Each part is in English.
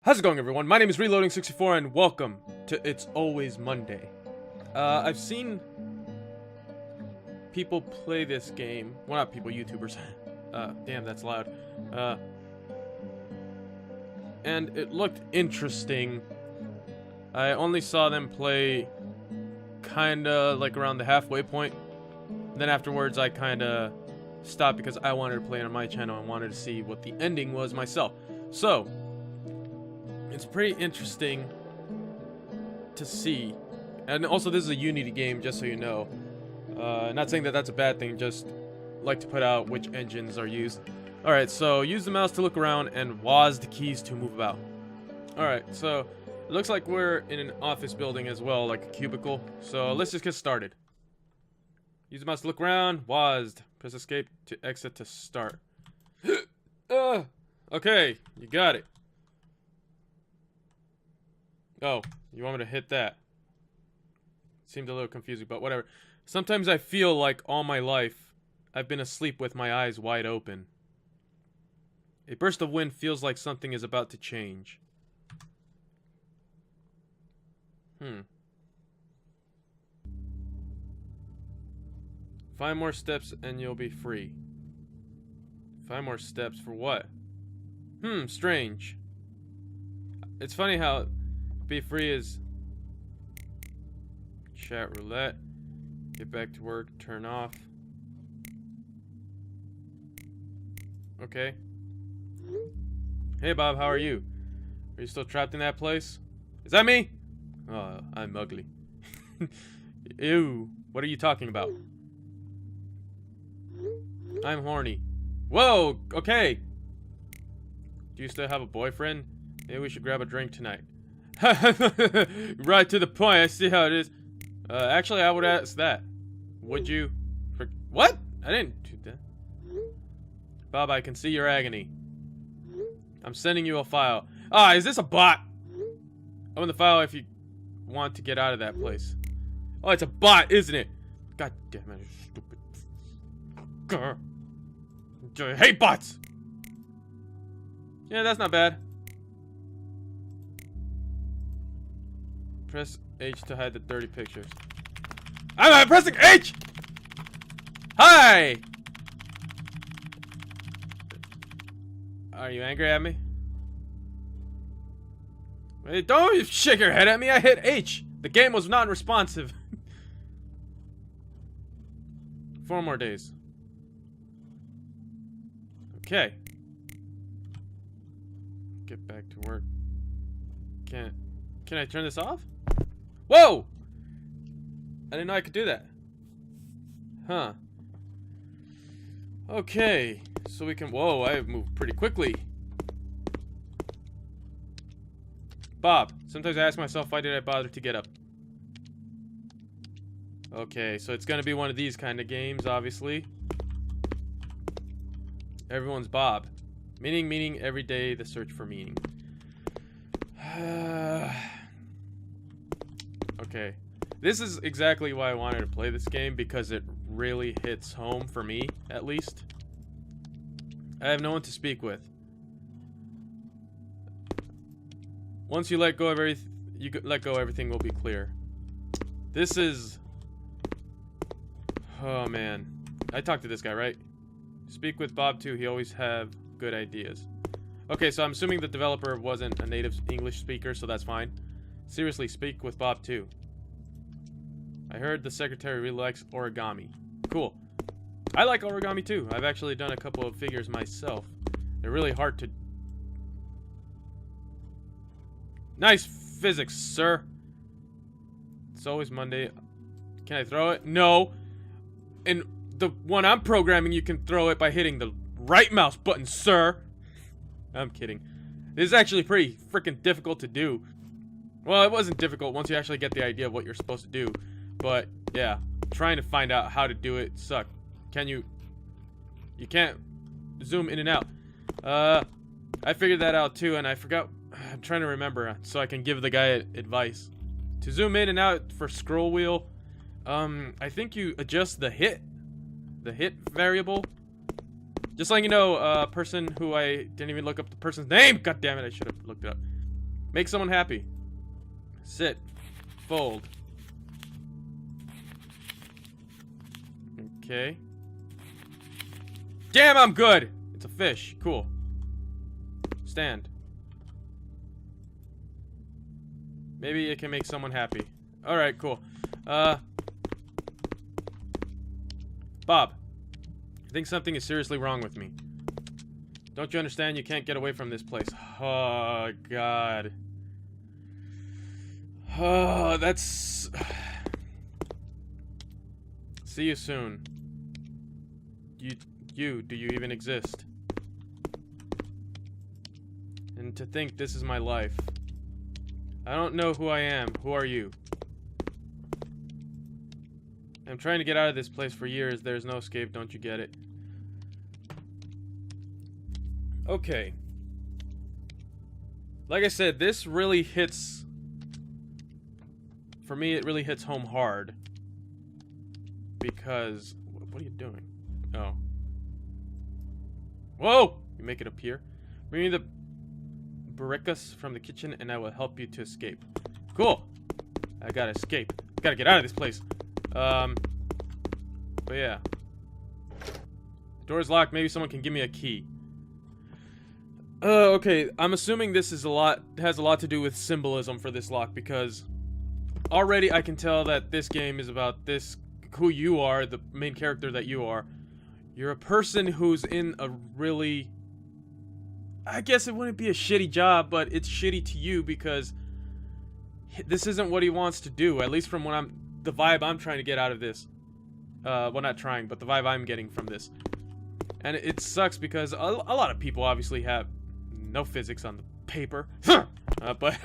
How's it going, everyone? My name is Reloading64 and welcome to It's Always Monday. I've seen people play this game. Well, not people, YouTubers. Damn, that's loud. And it looked interesting. I only saw them play kinda like around the halfway point. Then afterwards I kinda stopped because I wanted to play it on my channel and wanted to see what the ending was myself. So it's pretty interesting to see. And also, this is a Unity game, just so you know. Not saying that that's a bad thing, just like to put out which engines are used. Alright, so use the mouse to look around and WASD the keys to move about. Alright, so it looks like we're in an office building as well, like a cubicle. So let's just get started. Use the mouse to look around, WASD. Press escape to exit to start. Okay, you got it. Oh, you want me to hit that? Seemed a little confusing, but whatever. Sometimes I feel like all my life I've been asleep with my eyes wide open. A burst of wind feels like something is about to change. 5 more steps and you'll be free. 5 more steps for what? Strange. It's funny how be free is Chatroulette. Get back to work. Turn off. Okay. Hey Bob, how are you? Are you still trapped in that place? Is that me? Oh, I'm ugly. Ew. What are you talking about? I'm horny. Whoa, okay. Do you still have a boyfriend? Maybe we should grab a drink tonight. Right to the point. I see how it is. Actually, I would ask that. Would you? What? I didn't do that. Bob, I can see your agony. I'm sending you a file. Ah, is this a bot? Open the file if you want to get out of that place. Oh, it's a bot, isn't it? God damn it, stupid. Grr. I hate bots. Yeah, that's not bad. Press H to hide the dirty pictures. I'm pressing H! Hi! Are you angry at me? Wait, don't shake your head at me. I hit H. The game was non-responsive. 4 more days. Okay. Get back to work. Can I turn this off? Whoa! I didn't know I could do that. Huh. Okay. So we can... Whoa, I moved pretty quickly. Bob. Sometimes I ask myself, why did I bother to get up? Okay, so it's gonna be one of these kind of games, obviously. Everyone's Bob. Meaning, every day the search for meaning. Okay. This is exactly why I wanted to play this game, because it really hits home for me, at least. I have no one to speak with. Once you let go of everything will be clear. This is... Oh man. I talked to this guy, right? Speak with Bob too, he always have good ideas. Okay, so I'm assuming the developer wasn't a native English speaker, so that's fine. Seriously, speak with Bob too. I heard the secretary really likes origami. Cool. I like origami too. I've actually done a couple of figures myself. They're really hard to... Nice physics, sir. It's always Monday. Can I throw it? No. And the one I'm programming, you can throw it by hitting the right mouse button, sir. I'm kidding. This is actually pretty freaking difficult to do. Well, it wasn't difficult once you actually get the idea of what you're supposed to do. But, yeah. Trying to find out how to do it sucked. Can you... You can't zoom in and out. I figured that out too, and I forgot... I'm trying to remember so I can give the guy advice. To zoom in and out for scroll wheel, I think you adjust the hit variable. Just letting you know, person who I didn't even look up the person's name. God damn it, I should have looked it up. Make someone happy. Sit. Fold. Okay. Damn, I'm good! It's a fish. Cool. Stand. Maybe it can make someone happy. Alright, cool. Bob. I think something is seriously wrong with me. Don't you understand? You can't get away from this place. Oh, God. Oh, that's... See you soon. Do you even exist? And to think this is my life. I don't know who I am. Who are you? I'm trying to get out of this place for years. There's no escape, don't you get it? Okay. Like I said, this really hits... For me, it really hits home hard. Because... What are you doing? Oh. Whoa! You make it appear. Bring me the barricas from the kitchen and I will help you to escape. Cool! I gotta escape. Gotta get out of this place. But yeah. The door is locked. Maybe someone can give me a key. Okay. I'm assuming this is has a lot to do with symbolism for this lock, because already I can tell that this game is about who you are, the main character that you are. You're a person who's in a really... I guess it wouldn't be a shitty job, but it's shitty to you because this isn't what he wants to do, at least from the vibe I'm trying to get out of this. Well, not trying, but the vibe I'm getting from this. And it sucks because a lot of people obviously have no physics on the paper. But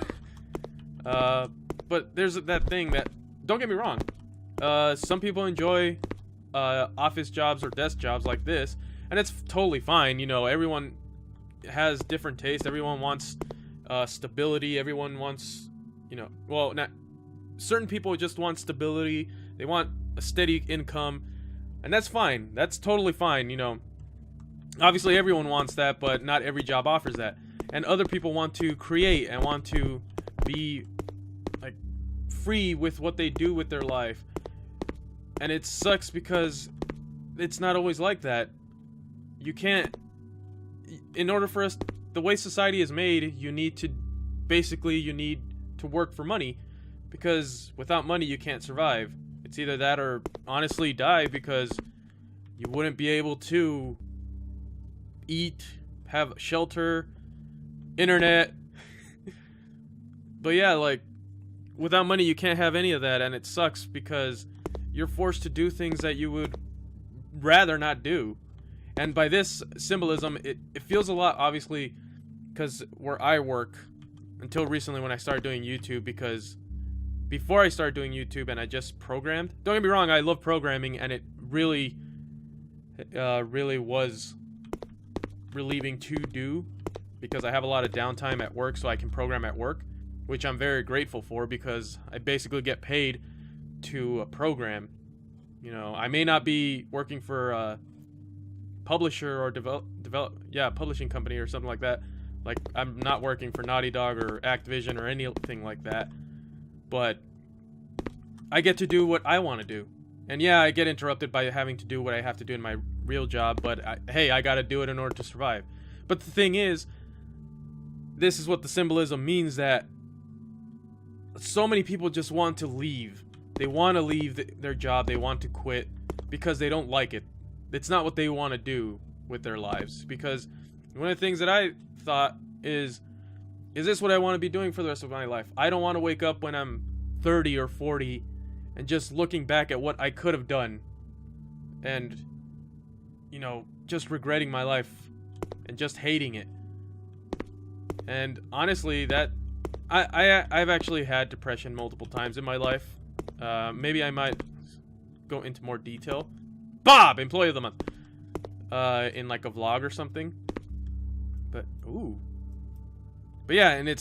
there's that thing that, don't get me wrong, some people enjoy office jobs or desk jobs like this, and it's totally fine. You know, everyone has different tastes. Everyone wants stability. Everyone wants, you know, well, not certain people just want stability. They want a steady income, and that's fine. That's totally fine. You know, obviously everyone wants that, but not every job offers that. And other people want to create and want to be like free with what they do with their life. And it sucks because it's not always like that. You can't... In order for us... The way society is made, you need to... Basically, you need to work for money. Because without money, you can't survive. It's either that or honestly die, because you wouldn't be able to eat, have shelter, internet. But yeah, like, without money, you can't have any of that, and it sucks because you're forced to do things that you would rather not do. And by this symbolism, it feels a lot, obviously, because where I work, until recently when I started doing YouTube, because before I started doing YouTube and I just programmed, don't get me wrong, I love programming, and it really was relieving to do, because I have a lot of downtime at work, so I can program at work, which I'm very grateful for, because I basically get paid to program. You know, I may not be working for a publisher or publishing company or something like that. Like, I'm not working for Naughty Dog or Activision or anything like that. But I get to do what I want to do. And yeah, I get interrupted by having to do what I have to do in my real job, but hey, I gotta do it in order to survive. But the thing is, this is what the symbolism means, that so many people just want to leave. They want to leave their job, they want to quit because they don't like it. It's not what they want to do with their lives. Because one of the things that I thought is this what I want to be doing for the rest of my life? I don't want to wake up when I'm 30 or 40 and just looking back at what I could have done and, you know, just regretting my life and just hating it. And honestly, that I've actually had depression multiple times in my life. Maybe I might go into more detail. Bob, Employee of the Month. In like a vlog or something. But yeah, and it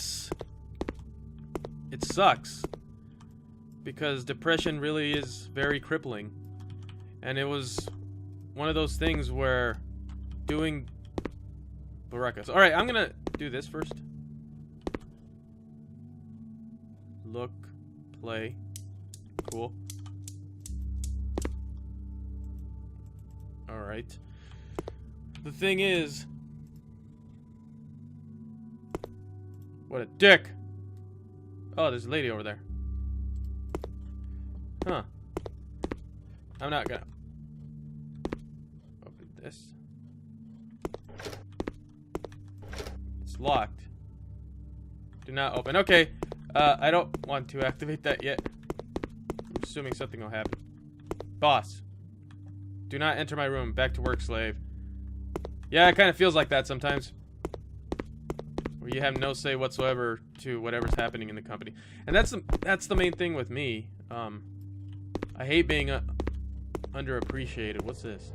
sucks. Because depression really is very crippling. And it was one of those things where doing baracas. Alright, I'm gonna do this first. Look. Play. Cool. Alright. The thing is... What a dick! Oh, there's a lady over there. Huh. I'm not gonna... Open this. It's locked. Do not open. Okay. I don't want to activate that yet. I'm assuming something will happen. Boss. Do not enter my room. Back to work, slave. Yeah, it kind of feels like that sometimes. Where you have no say whatsoever to whatever's happening in the company. And that's the main thing with me. I hate being underappreciated. What's this?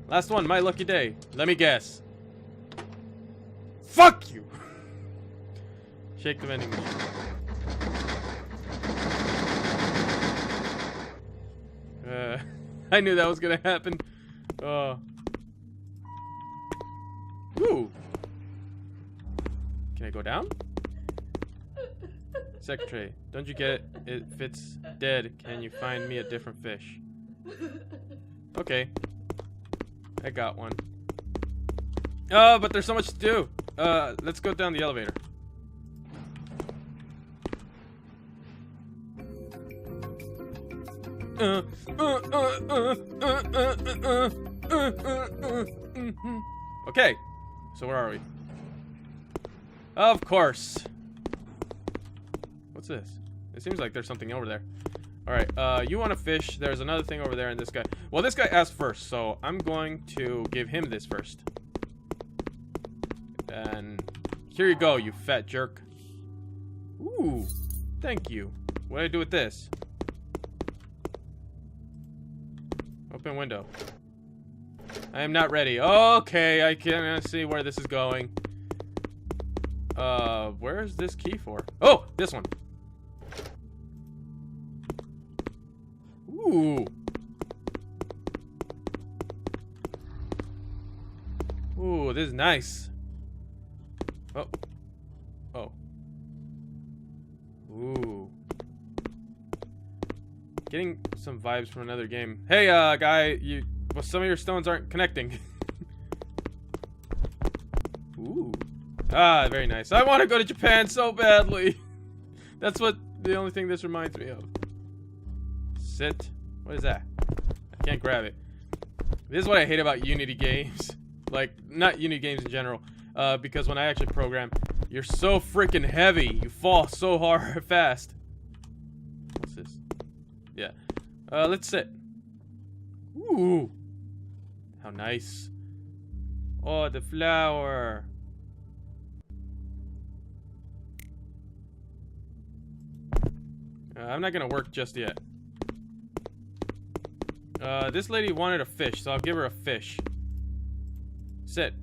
Last one, my lucky day. Let me guess. Fuck you! Shake the vending machine. I knew that was gonna happen. Ooh. Can I go down? Secretary, don't you get it? If it's dead, can you find me a different fish? Okay. I got one. Oh, but there's so much to do. Let's go down the elevator. Okay. So where are we? Of course. What's this? It seems like there's something over there. Alright, you want a fish. There's another thing over there and this guy. Well, this guy asked first, so I'm going to give him this first. And here you go, you fat jerk. Ooh, thank you. What do I do with this? Open window. I am not ready. Okay, I can see where this is going. Where is this key for? Oh, this one. Ooh. Ooh, this is nice. Oh. Oh. Ooh. Getting some vibes from another game. Hey, guy, well, some of your stones aren't connecting. Ooh. Ah, very nice. I want to go to Japan so badly. That's what the only thing this reminds me of. Sit. What is that? I can't grab it. This is what I hate about Unity games. Like, not Unity games in general. Because when I actually program, you're so freaking heavy. You fall so hard fast. What's this? Yeah. Let's sit. Ooh. How nice. Oh, the flower. I'm not gonna work just yet. This lady wanted a fish, so I'll give her a fish. Sit.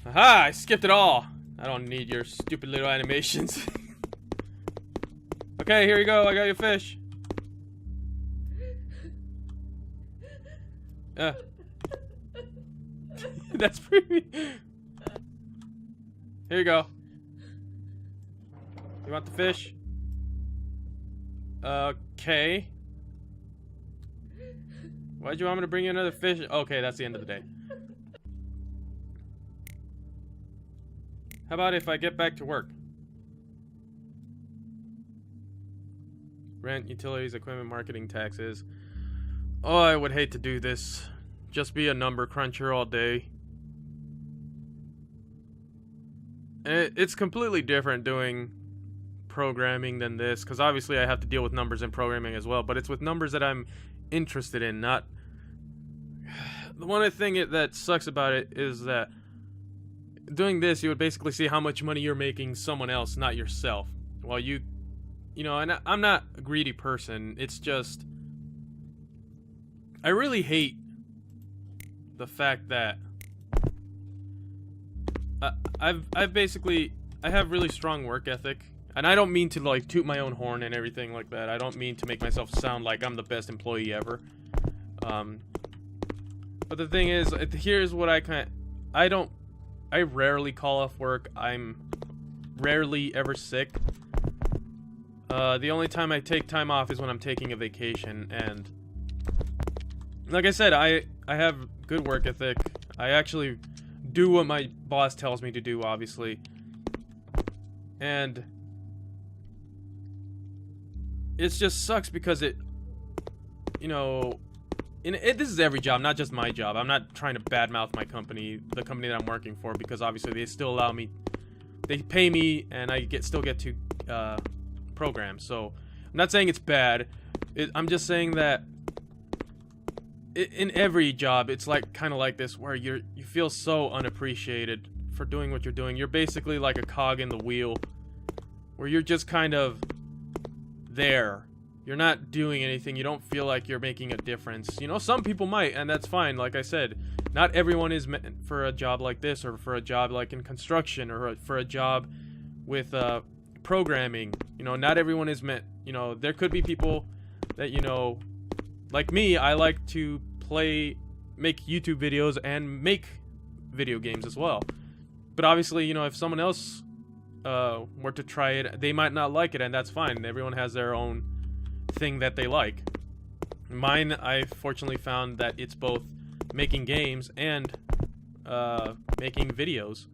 Aha! I skipped it all. I don't need your stupid little animations. Okay, here you go. I got your fish. That's pretty. Here you go. You want the fish? Okay. Why'd you want me to bring you another fish? Okay, that's the end of the day. How about if I get back to work? Rent, utilities, equipment, marketing, taxes. Oh, I would hate to do this. Just be a number cruncher all day. It's completely different doing programming than this, because obviously I have to deal with numbers in programming as well, but it's with numbers that I'm interested in, not... The one thing that sucks about it is that doing this, you would basically see how much money you're making someone else, not yourself. Well, you know, and I'm not a greedy person, it's just... I really hate the fact that I've basically, I have really strong work ethic, and I don't mean to like toot my own horn and everything like that. I don't mean to make myself sound like I'm the best employee ever. But the thing is, here's what I rarely call off work. I'm rarely ever sick. The only time I take time off is when I'm taking a vacation, and like I said, I have good work ethic. I actually do what my boss tells me to do, obviously. And it just sucks because it, you know, this is every job, not just my job. I'm not trying to badmouth my company, the company that I'm working for, because obviously they still allow me, they pay me, and I still get to program. So I'm not saying it's bad. I'm just saying that in every job, it's like kind of like this, where you feel so unappreciated for doing what you're doing. You're basically like a cog in the wheel, where you're just kind of there. You're not doing anything. You don't feel like you're making a difference. You know, some people might, and that's fine. Like I said, not everyone is meant for a job like this, or for a job like in construction, or for a job with programming. You know, not everyone is meant. You know, there could be people that, you know, like me, I like to make YouTube videos and make video games as well. But obviously, you know, if someone else were to try it, they might not like it, and that's fine. Everyone has their own thing that they like. Mine, I fortunately found that it's both making games and making videos.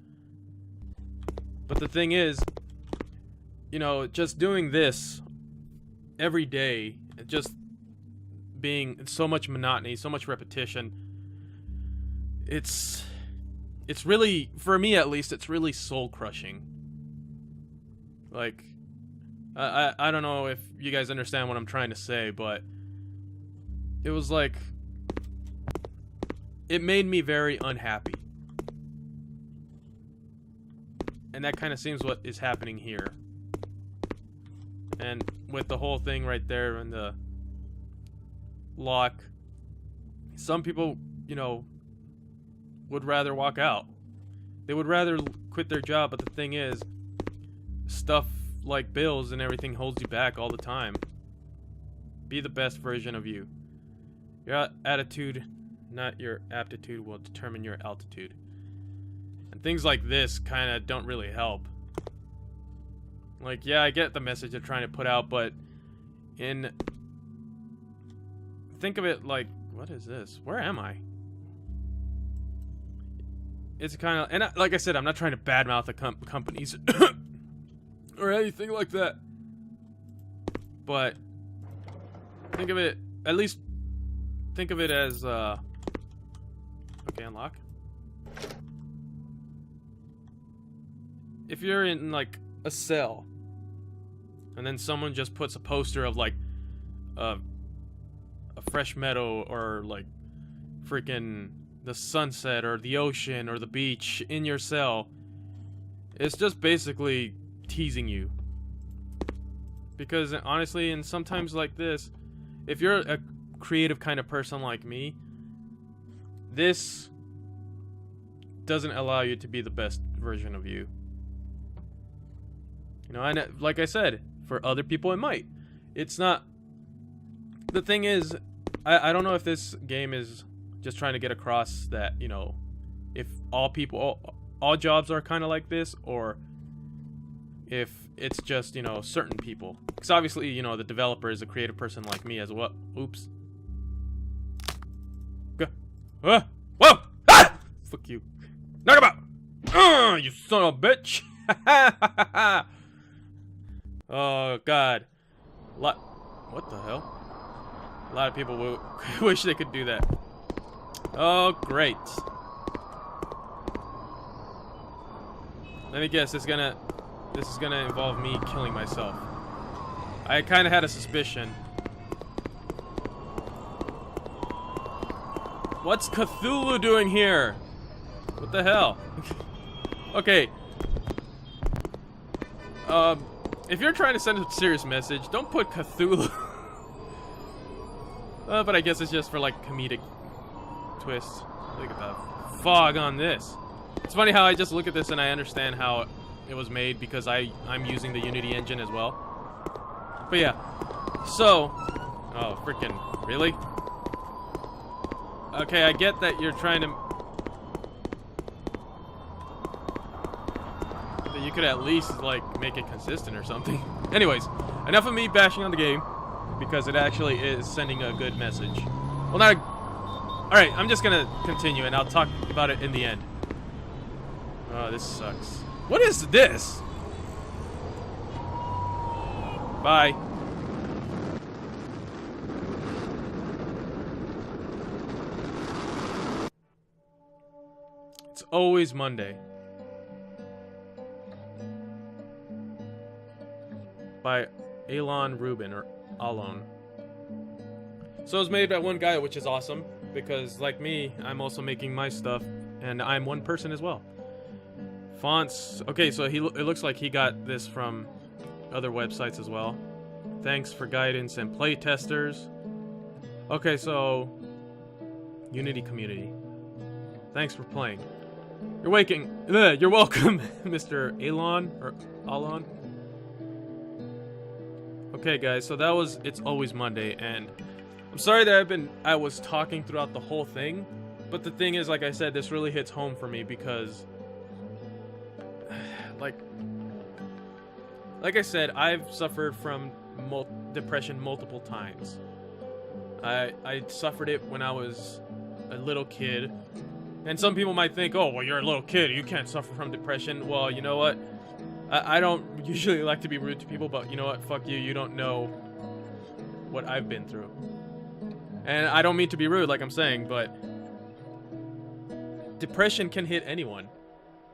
But the thing is, you know, just doing this every day, just being so much monotony, so much repetition, it's really, for me at least, it's really soul crushing. Like, I don't know if you guys understand what I'm trying to say, but it was like, it made me very unhappy. And that kind of seems what is happening here. And with the whole thing right there and the lock, some people, you know, would rather walk out. They would rather quit their job, but the thing is, stuff like bills and everything holds you back all the time. Be the best version of you. Your attitude, not your aptitude, will determine your altitude. And things like this kind of don't really help. Like, yeah, I get the message they're trying to put out, but think of it like, what is this? Where am I? It's kind of, and like I said, I'm not trying to badmouth the companies or anything like that. But think of it, at least think of it as, okay, unlock. If you're in like a cell, and then someone just puts a poster of like a fresh meadow, or like freaking the sunset or the ocean or the beach in your cell, it's just basically teasing you. Because honestly, and sometimes like this, if you're a creative kind of person like me, this doesn't allow you to be the best version of you. You know, and like I said, for other people it might. It's not. The thing is, I don't know if this game is just trying to get across that, you know, if all jobs are kind of like this, or if it's just, you know, certain people. Because obviously, you know, the developer is a creative person like me as well. Oops. Whoa! Ah! Fuck you. Knock about! You son of a bitch! Oh, God. What the hell? A lot of people wish they could do that. Oh, great. Let me guess, this is gonna involve me killing myself. I kind of had a suspicion. What's Cthulhu doing here? What the hell? Okay. If you're trying to send a serious message, don't put Cthulhu. But I guess it's just for like comedic twists. Look at the fog on this. It's funny how I just look at this and I understand how it was made, because I'm using the Unity engine as well. But yeah. So, oh freaking really? Okay, I get that you're trying to. you could at least, like, make it consistent or something. Anyways, enough of me bashing on the game, because it actually is sending a good message. Well, not a... Alright, I'm just gonna continue, and I'll talk about it in the end. Oh, this sucks. What is this? Bye. It's always Monday. By Ilan Rubin, or Alon. So it was made by one guy, which is awesome, because like me, I'm also making my stuff, and I'm one person as well. Fonts. Okay, so it looks like he got this from other websites as well. Thanks for guidance and play testers. Okay, so Unity community. Thanks for playing. You're welcome, Mr. Ilan or Alon. Okay, guys, so that was It's Always Monday, and I'm sorry that I was talking throughout the whole thing, but the thing is, like I said, this really hits home for me because, like I said, I've suffered from depression multiple times. I suffered it when I was a little kid, and some people might think, oh, well, you're a little kid, you can't suffer from depression. Well, you know what? I don't usually like to be rude to people, but you know what? Fuck you. You don't know what I've been through. And I don't mean to be rude, like I'm saying, but depression can hit anyone.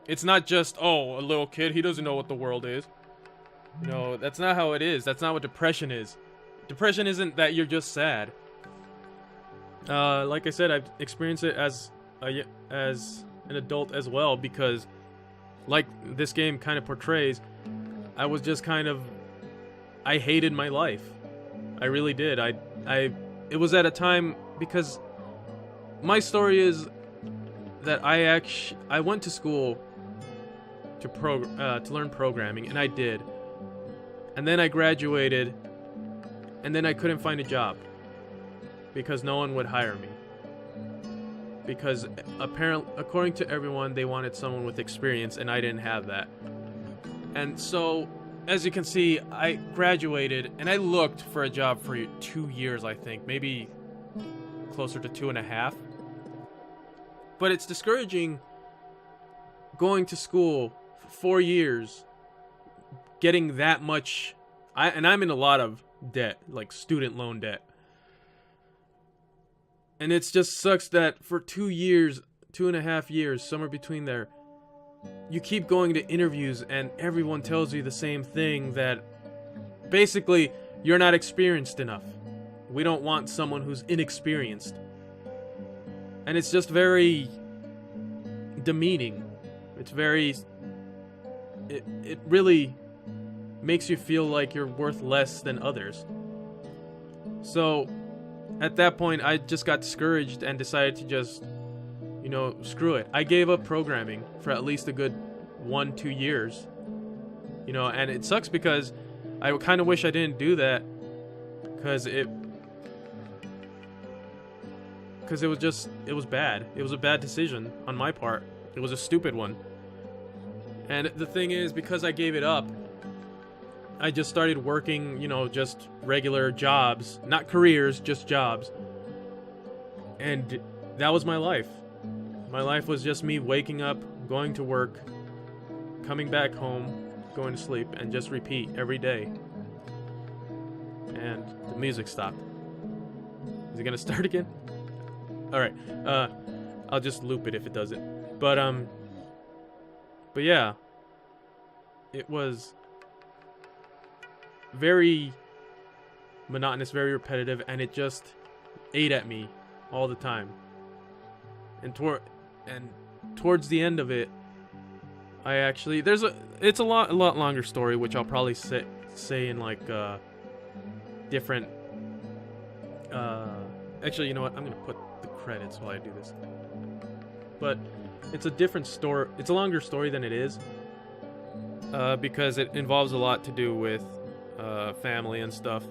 It's not just, oh, a little kid, he doesn't know what the world is. No, that's not how it is. That's not what depression is. Depression isn't that you're just sad. Like I said, I've experienced it as an adult as well, because like this game kind of portrays, I was just kind of, I hated my life. I really did. It was at a time, because my story is that I went to school to learn programming, and I did. And then I graduated, and then I couldn't find a job because no one would hire me. Because apparently, according to everyone, they wanted someone with experience, and I didn't have that. And so, as you can see, I graduated, and I looked for a job for 2 years, I think. Maybe closer to 2.5. But it's discouraging going to school for 4 years, getting that much... and I'm in a lot of debt, like student loan debt. And it just sucks that for 2 years, 2.5 years, somewhere between there, you keep going to interviews and everyone tells you the same thing, that basically you're not experienced enough. We don't want someone who's inexperienced. And it's just very demeaning. It's very... It really makes you feel like you're worth less than others. So... at that point, I just got discouraged and decided to just, screw it. I gave up programming for at least a good 1-2 years. And it sucks because I kind of wish I didn't do that, because it was bad. It was a bad decision on my part. It was a stupid one. And the thing is, because I gave it up, I just started working, just regular jobs. Not careers, just jobs. And that was my life. My life was just me waking up, going to work, coming back home, going to sleep, and just repeat every day. And the music stopped. Is it gonna start again? Alright, I'll just loop it if it doesn't. But yeah. It was... very monotonous, very repetitive, and it just ate at me all the time. And towards the end of it, I actually it's a lot longer story, which I'll probably say in like different actually, you know what, I'm gonna put the credits while I do this. But it's a different story. It's a longer story than it is, because it involves a lot to do with family and stuff.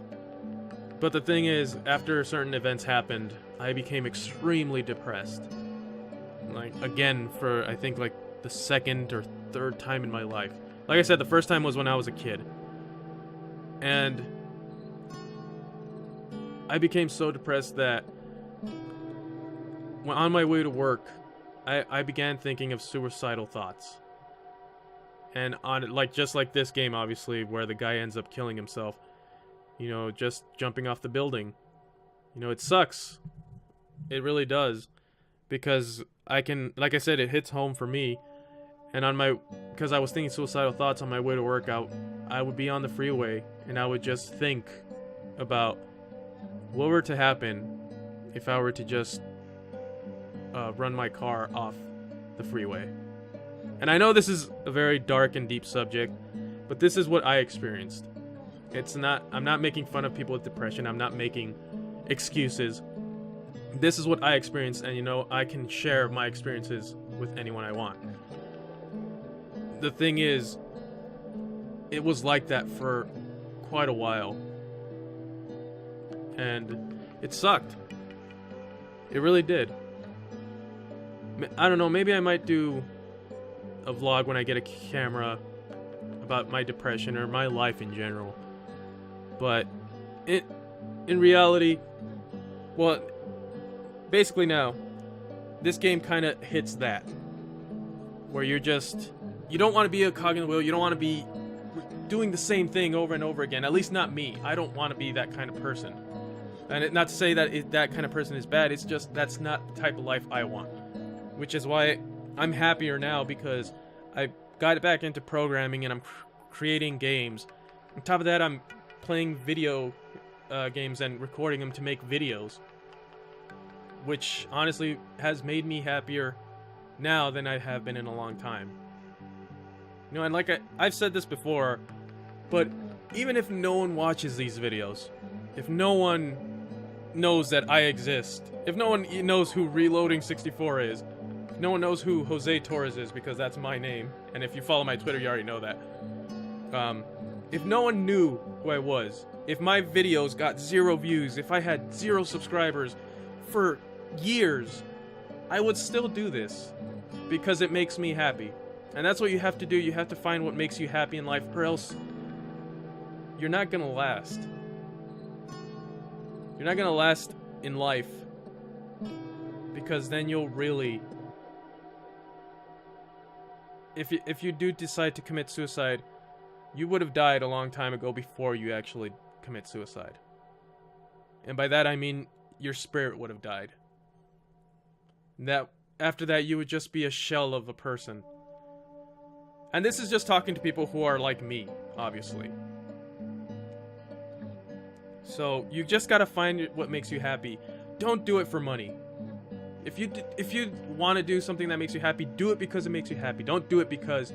But the thing is, after certain events happened, I became extremely depressed. Like, again, for I think like the second or third time in my life. Like I said, the first time was when I was a kid. And I became so depressed that when on my way to work, I began thinking of suicidal thoughts. And just like this game, obviously, where the guy ends up killing himself, you know, just jumping off the building. You know, it sucks. It really does. Because like I said, it hits home for me. And because I was thinking suicidal thoughts on my way to work, I would be on the freeway and I would just think about what were to happen if I were to just run my car off the freeway. And I know this is a very dark and deep subject, but this is what I experienced. I'm not making fun of people with depression. I'm not making excuses. This is what I experienced, and you know, I can share my experiences with anyone I want. The thing is, it was like that for quite a while. And it sucked. It really did. I don't know, maybe I might do a vlog when I get a camera about my depression or my life in general. But in reality, well, basically now, this game kind of hits that. Where you don't want to be a cog in the wheel, you don't want to be doing the same thing over and over again. At least not me. I don't want to be that kind of person. And not to say that that kind of person is bad, it's just that's not the type of life I want. Which is why I'm happier now, because I got back into programming and I'm creating games. On top of that, I'm playing video games and recording them to make videos. Which honestly has made me happier now than I have been in a long time. You know, and like I've said this before, but even if no one watches these videos, if no one knows that I exist, if no one knows who Reloading 64 is, if no one knows who Jose Torres is, because that's my name, and if you follow my Twitter, you already know that. If no one knew who I was, if my videos got 0 views, if I had 0 subscribers for years, I would still do this because it makes me happy. And that's what you have to do. You have to find what makes you happy in life, or else you're not gonna last. You're not gonna last in life, because then you'll really, if you do decide to commit suicide, you would have died a long time ago before you actually commit suicide. And by that I mean your spirit would have died. That after that you would just be a shell of a person. And this is just talking to people who are like me, obviously. So you just gotta find what makes you happy. Don't do it for money. If you want to do something that makes you happy, do it because it makes you happy. Don't do it because,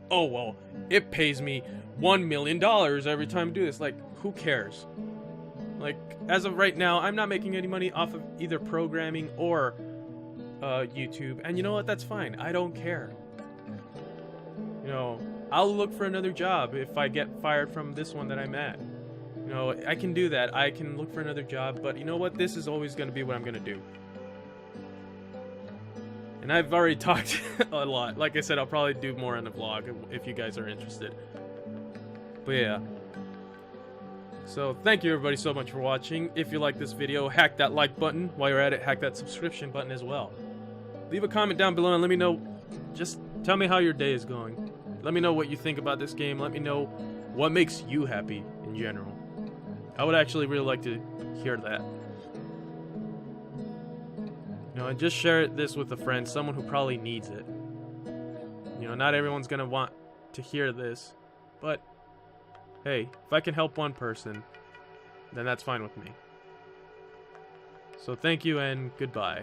oh well, it pays me $1 million every time I do this. Like, who cares? Like, as of right now, I'm not making any money off of either programming or YouTube. And you know what? That's fine. I don't care. You know, I'll look for another job if I get fired from this one that I'm at. You know, I can do that. I can look for another job. But you know what? This is always going to be what I'm going to do. And I've already talked a lot. Like I said, I'll probably do more on the vlog if you guys are interested. But yeah. So thank you everybody so much for watching. If you like this video, hack that like button. While you're at it, hack that subscription button as well. Leave a comment down below and let me know. Just tell me how your day is going. Let me know what you think about this game. Let me know what makes you happy in general. I would actually really like to hear that. You know, and just share this with a friend, someone who probably needs it. You know, not everyone's gonna want to hear this, but hey, if I can help one person, then that's fine with me. So thank you and goodbye.